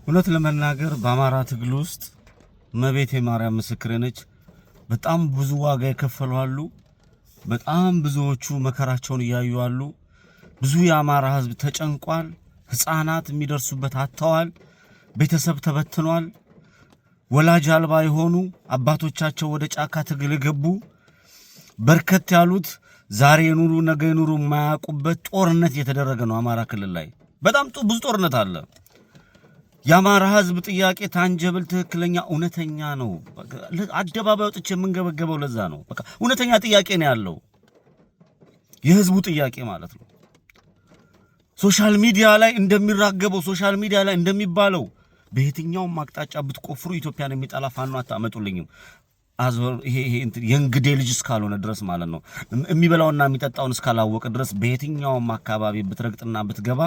እውነት ለመናገር በአማራ ትግል ውስጥ መቤቴ ማርያም ምስክሬ ነች። በጣም ብዙ ዋጋ የከፈሉ አሉ። በጣም ብዙዎቹ መከራቸውን ያዩ አሉ። ብዙ የአማራ ህዝብ ተጨንቋል። ህፃናት የሚደርሱበት አጥተዋል። ቤተሰብ ተበትኗል። ወላጅ አልባ የሆኑ አባቶቻቸው ወደ ጫካ ትግል የገቡ በርከት ያሉት ዛሬ ኑሩ ነገ ኑሩ የማያውቁበት ጦርነት እየተደረገ ነው። አማራ ክልል ላይ በጣም ብዙ ጦርነት አለ። የአማራ ህዝብ ጥያቄ ታንጀብል ትክክለኛ እውነተኛ ነው። አደባባይ ወጥቼ የምንገበገበው ለዛ ነው። በቃ እውነተኛ ጥያቄ ነው ያለው፣ የህዝቡ ጥያቄ ማለት ነው። ሶሻል ሚዲያ ላይ እንደሚራገበው፣ ሶሻል ሚዲያ ላይ እንደሚባለው በየትኛውም አቅጣጫ ብትቆፍሩ ኢትዮጵያን የሚጠላ ፋኖ አታመጡልኝም። ይሄ የእንግዴ ልጅ እስካልሆነ ድረስ ማለት ነው። የሚበላውና የሚጠጣውን እስካላወቀ ድረስ በየትኛውም አካባቢ ብትረግጥና ብትገባ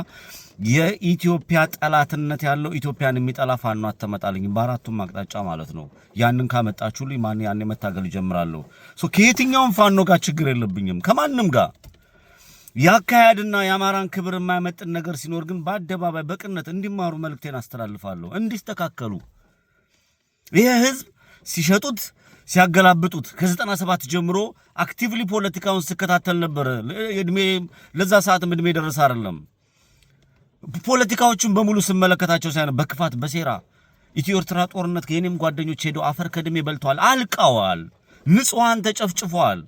የኢትዮጵያ ጠላትነት ያለው ኢትዮጵያን የሚጠላ ፋኖ አታመጣልኝም፣ በአራቱም አቅጣጫ ማለት ነው። ያንን ካመጣችሁልኝ ያኔ መታገል ጀምራለሁ። ከየትኛውም ፋኖ ጋር ችግር የለብኝም፣ ከማንም ጋር። ያካሄድና የአማራን ክብር የማይመጥን ነገር ሲኖር ግን በአደባባይ በቅነት እንዲማሩ መልእክቴን አስተላልፋለሁ፣ እንዲስተካከሉ። ይሄ ህዝብ ሲሸጡት ሲያገላብጡት ከ97 ጀምሮ አክቲቭሊ ፖለቲካውን ሲከታተል ነበር። እድሜ ለዛ ሰዓትም እድሜ ደረሰ አይደለም። ፖለቲካዎቹን በሙሉ ስመለከታቸው ሳይሆን በክፋት በሴራ ኢትዮ ኤርትራ ጦርነት የኔም ጓደኞች ሄደው አፈር ከድሜ በልተዋል፣ አልቀዋል፣ ንጹሃን ተጨፍጭፈዋል።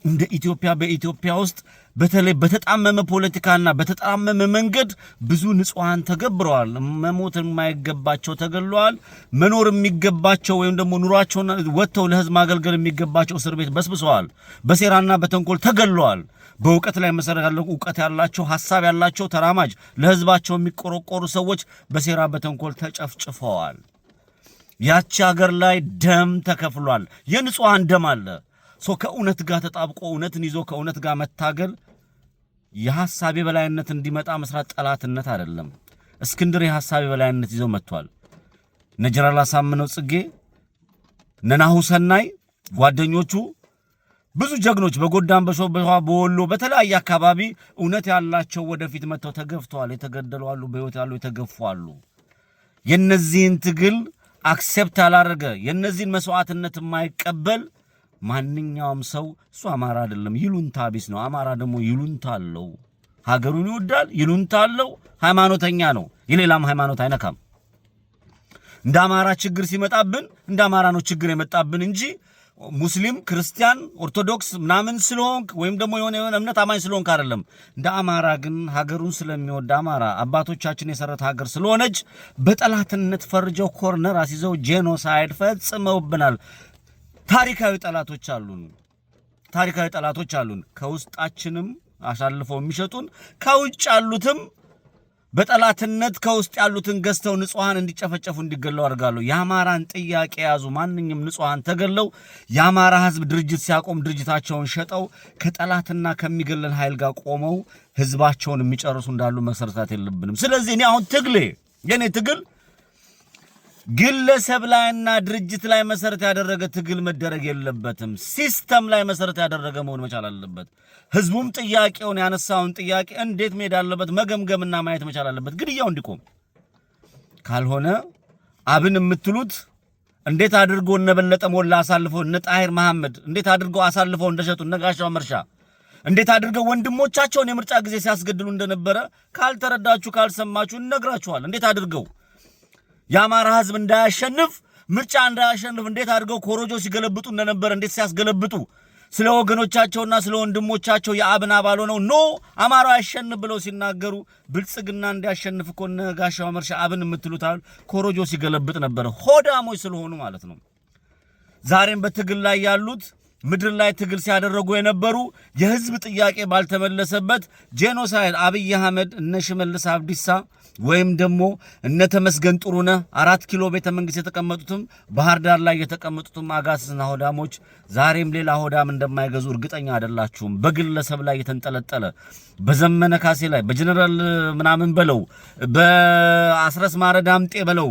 እንደ ኢትዮጵያ በኢትዮጵያ ውስጥ በተለይ በተጣመመ ፖለቲካና በተጣመመ መንገድ ብዙ ንጹሃን ተገብረዋል። መሞት የማይገባቸው ተገለዋል። መኖር የሚገባቸው ወይም ደግሞ ኑሯቸውን ወጥተው ለህዝብ ማገልገል የሚገባቸው እስር ቤት በስብሰዋል። በሴራና በተንኮል ተገለዋል። በእውቀት ላይ መሰረት ያለው እውቀት ያላቸው ሐሳብ ያላቸው ተራማጅ ለህዝባቸው የሚቆረቆሩ ሰዎች በሴራ በተንኮል ተጨፍጭፈዋል። ያቺ ሀገር ላይ ደም ተከፍሏል። የንጹሃን ደም አለ። ከእውነት ጋር ተጣብቆ እውነትን ይዞ ከእውነት ጋር መታገል የሐሳብ የበላይነት እንዲመጣ መስራት ጠላትነት አይደለም። እስክንድር የሐሳብ የበላይነት ይዘው መጥቷል። እነ ጀነራል አሳምነው ጽጌ፣ ነናሁ ሰናይ ጓደኞቹ ብዙ ጀግኖች በጎዳም በሾህ በወሎ በተለያየ አካባቢ እውነት ያላቸው ወደፊት መጥተው ተገፍተዋል። የተገደሉ አሉ፣ በህይወት ያሉ የተገፉ አሉ። የነዚህን ትግል አክሴፕት ያላደረገ የነዚህን መስዋዕትነት የማይቀበል ማንኛውም ሰው እሱ አማራ አይደለም፣ ይሉንታ ቢስ ነው። አማራ ደግሞ ይሉንታ አለው፣ ሀገሩን ይወዳል፣ ይሉንታ አለው፣ ሃይማኖተኛ ነው፣ የሌላም ሃይማኖት አይነካም። እንደ አማራ ችግር ሲመጣብን እንደ አማራ ነው ችግር የመጣብን እንጂ ሙስሊም ክርስቲያን ኦርቶዶክስ ምናምን ስለሆንክ ወይም ደግሞ የሆነ እምነት አማኝ ስለሆንክ አይደለም። እንደ አማራ ግን ሀገሩን ስለሚወድ አማራ አባቶቻችን የሰረት ሀገር ስለሆነች በጠላትነት ፈርጀው ኮርነር አስይዘው ጄኖሳይድ ፈጽመውብናል። ታሪካዊ ጠላቶች አሉን። ከውስጣችንም አሳልፈው የሚሸጡን ከውጭ ያሉትም በጠላትነት ከውስጥ ያሉትን ገዝተው ንጹሃን እንዲጨፈጨፉ እንዲገለው አድርጋሉ። የአማራን ጥያቄ ያዙ ማንኛውም ንጹሃን ተገለው የአማራ ህዝብ ድርጅት ሲያቆም ድርጅታቸውን ሸጠው ከጠላትና ከሚገለል ኃይል ጋር ቆመው ህዝባቸውን የሚጨርሱ እንዳሉ መሰረታት የለብንም። ስለዚህ እኔ አሁን የኔ ትግል ግለሰብ ላይና ድርጅት ላይ መሰረት ያደረገ ትግል መደረግ የለበትም። ሲስተም ላይ መሰረት ያደረገ መሆን መቻል አለበት። ህዝቡም ጥያቄውን ያነሳውን ጥያቄ እንዴት መሄድ አለበት መገምገምና ማየት መቻል አለበት። ግድያው እንዲቆም ካልሆነ አብን የምትሉት እንዴት አድርጎ እነበለጠ ሞላ አሳልፈው እነ ጣሂር መሐመድ እንዴት አድርገው አሳልፈው እንደሸጡ እነ ጋሻው መርሻ እንዴት አድርገው ወንድሞቻቸውን የምርጫ ጊዜ ሲያስገድሉ እንደነበረ ካልተረዳችሁ ካልሰማችሁ እነግራችኋል። እንዴት አድርገው የአማራ ህዝብ እንዳያሸንፍ ምርጫ እንዳያሸንፍ እንዴት አድርገው ኮሮጆ ሲገለብጡ እንደነበረ እንዴት ሲያስገለብጡ ስለ ወገኖቻቸውና ስለ ወንድሞቻቸው የአብን አባል ሆነው አማራው ያሸንፍ ብለው ሲናገሩ ብልጽግና እንዲያሸንፍ እኮ እነ ጋሻው መርሻ አብን የምትሉታል ኮሮጆ ሲገለብጥ ነበር። ሆዳሞች ስለሆኑ ማለት ነው። ዛሬም በትግል ላይ ያሉት ምድር ላይ ትግል ሲያደርጉ የነበሩ የህዝብ ጥያቄ ባልተመለሰበት ጄኖሳይድ አብይ አህመድ እነ ሽመልስ አብዲሳ ወይም ደግሞ እነ ተመስገን ጥሩነህ 4 ኪሎ ቤተ መንግስት የተቀመጡትም ባህር ዳር ላይ የተቀመጡትም አጋስና ሆዳሞች ዛሬም ሌላ ሆዳም እንደማይገዙ እርግጠኛ አይደላችሁም። በግለሰብ ላይ የተንጠለጠለ በዘመነ ካሴ ላይ በጀነራል ምናምን በለው በአስረስ ማረዳምጤ በለው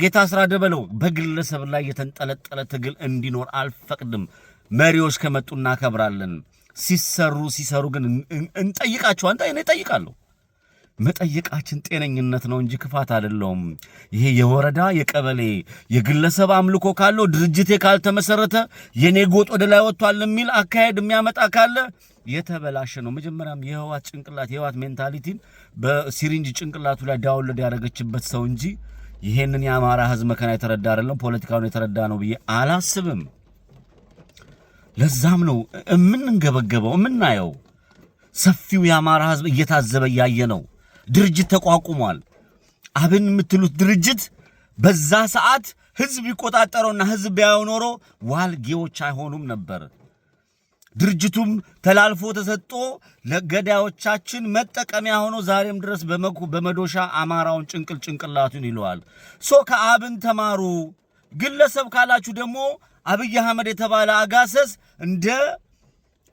ጌታ አስራደ በለው በግለሰብ ላይ የተንጠለጠለ ትግል እንዲኖር አልፈቅድም። መሪዎች ከመጡ እናከብራለን። ሲሰሩ ግን እንጠይቃቸዋለን። እኔ እጠይቃለሁ። መጠየቃችን ጤነኝነት ነው እንጂ ክፋት አይደለም። ይሄ የወረዳ የቀበሌ የግለሰብ አምልኮ ካለው ድርጅቴ ካልተመሰረተ የኔ ጎጥ ወደ ላይ ወጥቷል የሚል አካሄድ የሚያመጣ ካለ የተበላሸ ነው። መጀመሪያም የህዋት ጭንቅላት የህዋት ሜንታሊቲን በሲሪንጅ ጭንቅላቱ ላይ ዳውንሎድ ያደረገችበት ሰው እንጂ ይሄንን የአማራ ህዝብ መከና የተረዳ አይደለም፣ ፖለቲካውን የተረዳ ነው ብዬ አላስብም። ለዛም ነው የምንገበገበው የምናየው። ሰፊው የአማራ ህዝብ እየታዘበ ያየ ነው። ድርጅት ተቋቁሟል። አብን የምትሉት ድርጅት በዛ ሰዓት ህዝብ ይቆጣጠረውና ህዝብ ቢያየው ኖሮ ዋልጌዎች አይሆኑም ነበር። ድርጅቱም ተላልፎ ተሰጥቶ ለገዳዮቻችን መጠቀሚያ ሆኖ ዛሬም ድረስ በመዶሻ አማራውን ጭንቅላቱን ይለዋል። ከአብን ተማሩ። ግለሰብ ካላችሁ ደግሞ አብይ አህመድ የተባለ አጋሰስ እንደ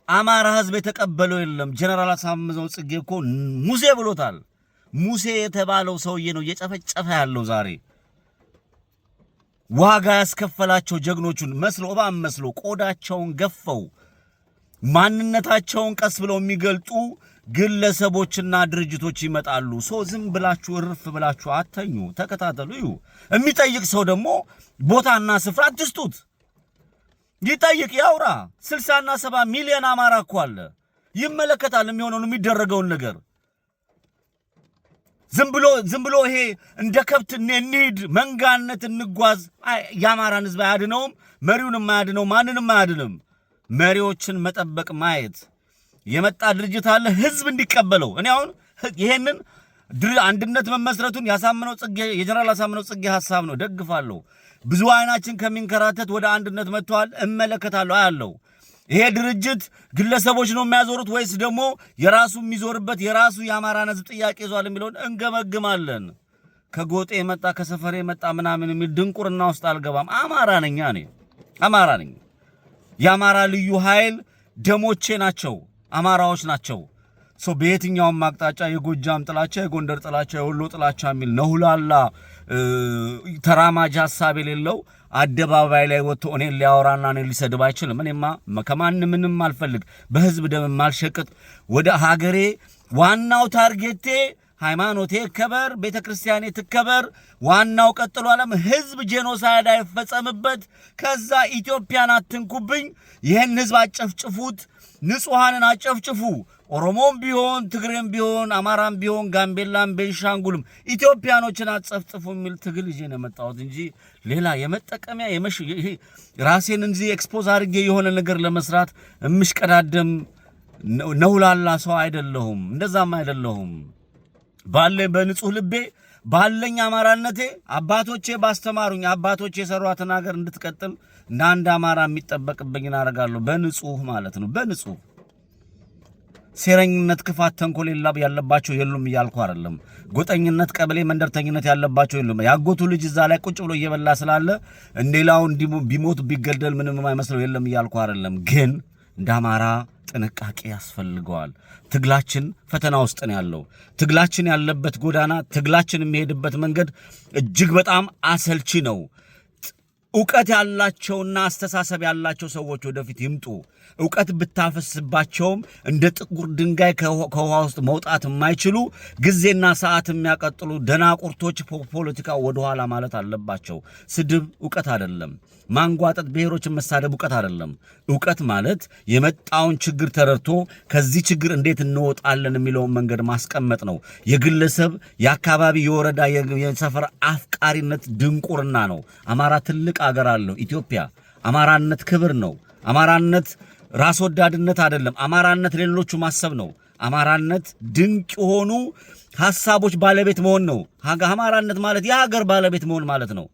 አማራ ህዝብ የተቀበለው የለም። ጀነራል አሳምነው ጽጌ እኮ ሙሴ ብሎታል። ሙሴ የተባለው ሰውዬ ነው እየጨፈጨፈ ያለው ዛሬ። ዋጋ ያስከፈላቸው ጀግኖቹን መስሎ እባብ መስሎ ቆዳቸውን ገፈው ማንነታቸውን ቀስ ብለው የሚገልጡ ግለሰቦችና ድርጅቶች ይመጣሉ። ዝም ብላችሁ እርፍ ብላችሁ አተኙ፣ ተከታተሉ። የሚጠይቅ ሰው ደግሞ ቦታና ስፍራ አትስጡት። ይጠይቅ ያውራ። 60 እና 70 ሚሊዮን አማራ እኮ አለ፣ ይመለከታል የሚሆነውን የሚደረገውን ነገር። ዝም ብሎ ይሄ እንደ ከብት እንሂድ መንጋነት እንጓዝ የአማራን ህዝብ አያድነውም፣ መሪውንም አያድነው፣ ማንንም አያድንም። መሪዎችን መጠበቅ ማየት የመጣ ድርጅት አለ ህዝብ እንዲቀበለው። እኔ አሁን ይሄንን አንድነት መመስረቱን ያሳምነው ጽጌ የጀነራል አሳምነው ጽጌ ሐሳብ ነው፣ ደግፋለሁ። ብዙ አይናችን ከሚንከራተት ወደ አንድነት መጥቷል፣ እመለከታለሁ፣ አያለው። ይሄ ድርጅት ግለሰቦች ነው የሚያዞሩት ወይስ ደግሞ የራሱ የሚዞርበት የራሱ የአማራን ህዝብ ጥያቄ ይዟል የሚለውን እንገመግማለን። ከጎጤ የመጣ ከሰፈሬ የመጣ ምናምን የሚል ድንቁርና ውስጥ አልገባም። አማራ ነኝ፣ እኔ አማራ ነኝ። የአማራ ልዩ ኃይል ደሞቼ ናቸው፣ አማራዎች ናቸው። በየትኛውም አቅጣጫ የጎጃም ጥላቻ፣ የጎንደር ጥላቻ፣ የወሎ ጥላቻ የሚል ነሁላላ ተራማጅ ሐሳብ የሌለው አደባባይ ላይ ወጥቶ እኔን ሊያወራና እኔን ሊሰድብ አይችልም። እኔማ ከማንም ምንም አልፈልግ፣ በህዝብ ደም ማልሸቅጥ፣ ወደ ሀገሬ ዋናው ታርጌቴ ሃይማኖቴ ይከበር፣ ቤተክርስቲያኔ ትከበር፣ ዋናው ቀጥሎ ዓለም ህዝብ ጄኖሳይድ አይፈጸምበት፣ ከዛ ኢትዮጵያን አትንኩብኝ፣ ይህን ህዝብ አጨፍጭፉት፣ ንጹሃንን አጨፍጭፉ፣ ኦሮሞም ቢሆን ትግሬም ቢሆን አማራም ቢሆን ጋምቤላም ቤንሻንጉልም ኢትዮጵያኖችን አጨፍጭፉ የሚል ትግል ይዤ ነው የመጣሁት እንጂ ሌላ የመጠቀሚያ ይሄ ራሴን እንጂ ኤክስፖዝ አድርጌ የሆነ ነገር ለመስራት እምሽቀዳደም ነውላላ ሰው አይደለሁም። እንደዛም አይደለሁም። ባለኝ በንጹህ ልቤ ባለኝ አማራነቴ አባቶቼ ባስተማሩኝ አባቶቼ የሰሯትን ሀገር እንድትቀጥል እንደ አንድ አማራ የሚጠበቅብኝን አደርጋለሁ። በንጹህ ማለት ነው። በንጹህ ሴረኝነት፣ ክፋት፣ ተንኮል ያለባቸው የሉም እያልኩ አይደለም። ጎጠኝነት፣ ቀበሌ መንደርተኝነት ያለባቸው የሉም። ያጎቱ ልጅ እዛ ላይ ቁጭ ብሎ እየበላ ስላለ እንደሌላው ቢሞት ቢገደል ምንም የማይመስለው የለም እያልኩ አይደለም። ግን እንደ አማራ ጥንቃቄ ያስፈልገዋል። ትግላችን ፈተና ውስጥ ነው ያለው። ትግላችን ያለበት ጎዳና፣ ትግላችን የሚሄድበት መንገድ እጅግ በጣም አሰልቺ ነው። ዕውቀት ያላቸውና አስተሳሰብ ያላቸው ሰዎች ወደፊት ይምጡ። ዕውቀት ብታፈስባቸውም እንደ ጥቁር ድንጋይ ከውሃ ውስጥ መውጣት የማይችሉ ጊዜና ሰዓት የሚያቀጥሉ ደናቁርቶች ፖለቲካ ወደኋላ ማለት አለባቸው። ስድብ ዕውቀት አይደለም። ማንጓጠጥ፣ ብሔሮችን መሳደብ ዕውቀት አይደለም። ዕውቀት ማለት የመጣውን ችግር ተረድቶ ከዚህ ችግር እንዴት እንወጣለን የሚለውን መንገድ ማስቀመጥ ነው። የግለሰብ የአካባቢ የወረዳ የሰፈር አፍቃሪነት ድንቁርና ነው። አማራ ትልቅ አገር አለው። ኢትዮጵያ አማራነት ክብር ነው። አማራነት ራስ ወዳድነት አይደለም። አማራነት ሌሎቹ ማሰብ ነው። አማራነት ድንቅ የሆኑ ሐሳቦች ባለቤት መሆን ነው። አማራነት ማለት የሀገር ባለቤት መሆን ማለት ነው።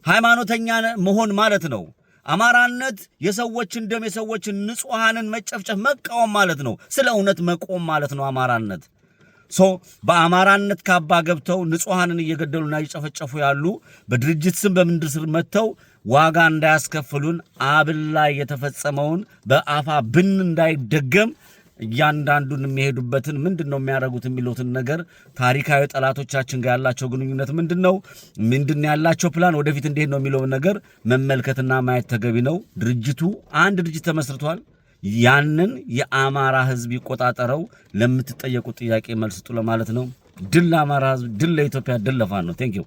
ሃይማኖተኛ መሆን ማለት ነው። አማራነት የሰዎችን ደም የሰዎችን ንጹሃንን መጨፍጨፍ መቃወም ማለት ነው። ስለ እውነት መቆም ማለት ነው አማራነት። በአማራነት ካባ ገብተው ንጹሃንን እየገደሉና እየጨፈጨፉ ያሉ በድርጅት ስም በምንድር ስር መጥተው ዋጋ እንዳያስከፍሉን አብን ላይ የተፈጸመውን በአፋ ብን እንዳይደገም እያንዳንዱን የሚሄዱበትን ምንድነው የሚያደርጉት የሚሉትን ነገር ታሪካዊ ጠላቶቻችን ጋር ያላቸው ግንኙነት ምንድነው ያላቸው ፕላን ወደፊት እንዴት ነው የሚለው ነገር መመልከትና ማየት ተገቢ ነው። ድርጅቱ አንድ ድርጅት ተመስርቷል። ያንን የአማራ ህዝብ ይቆጣጠረው። ለምትጠየቁት ጥያቄ መልስ ስጡ ለማለት ነው። ድል ለአማራ ህዝብ፣ ድል ለኢትዮጵያ፣ ድል ለፋኖ ነው። ቴንክ ዩ